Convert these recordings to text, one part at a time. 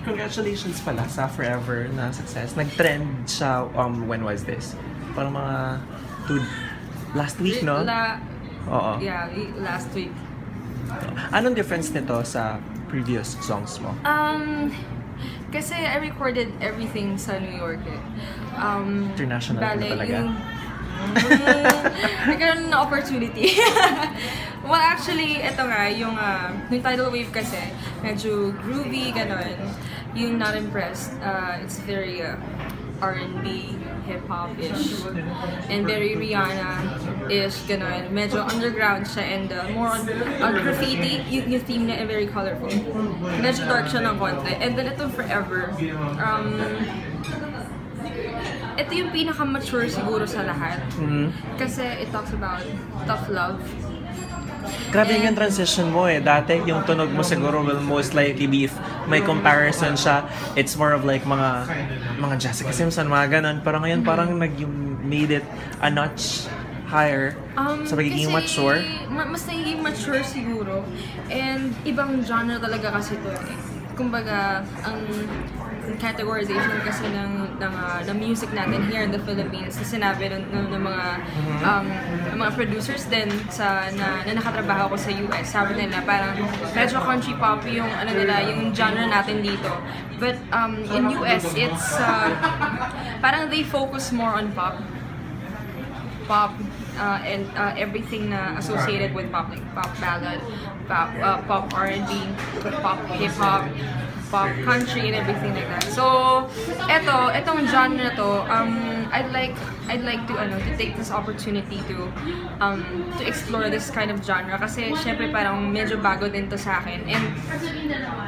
Congratulations pala sa Forever na success. Nag-trend siya, when was this? Parang mga last week, no? Oo. Yeah, last week. Anong difference nito sa previous songs mo? Kasi I recorded everything sa New York eh. International ka na talaga? Nagkaroon na opportunity. Well, actually, ito nga, yung Tidal Wave kasi, medyo groovy, ganon. Yung Not Impressed, it's very R&B, hip-hop-ish, and very Rihanna-ish, ganon. Medyo underground siya and more on graffiti, yung theme niya very colorful. Medyo dark siya ng konti. And then ito Forever, ito yung pinaka-mature siguro sa lahat. Kasi it talks about tough love. Grabe yung transition mo eh. Dati yung tunog mo siguro will most likely be, if may comparison siya, it's more of like mga Jessica Simpson, mga ganon. Pero ngayon parang made it a notch higher sa pagiging mature. Mas nagiging mature siguro. And ibang genre talaga kasi ito eh. Kumbaga, ang categorization kasi ng music natin here in the Philippines na sinabi ng mga producers din na nakatrabaho ko sa US. Sabi nila parang medyo country pop yung yung genre natin dito. But in US it's parang they focus more on pop and everything na associated with pop, like pop ballad, pop R&B, pop hip hop, pop country and everything like that. So, etong genre to, I'd like to take this opportunity to explore this kind of genre kasi syempre parang medyo bago din to sa akin and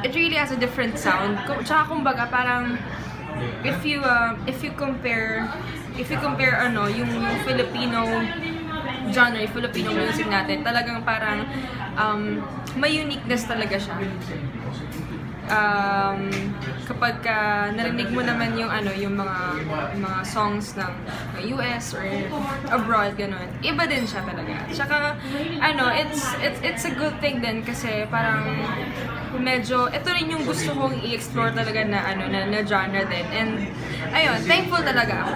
it really has a different sound. Tsaka kumbaga parang if you compare yung Filipino genre, yung Filipino music natin, talagang parang may uniqueness talaga siya. Kapag narinig mo naman yung yung mga songs ng US or abroad, ganun, iba din siya talaga. Tsaka it's a good thing din kasi parang medyo ito rin yung gusto kong i-explore talaga na na genre din. And ayun, thankful talaga ako.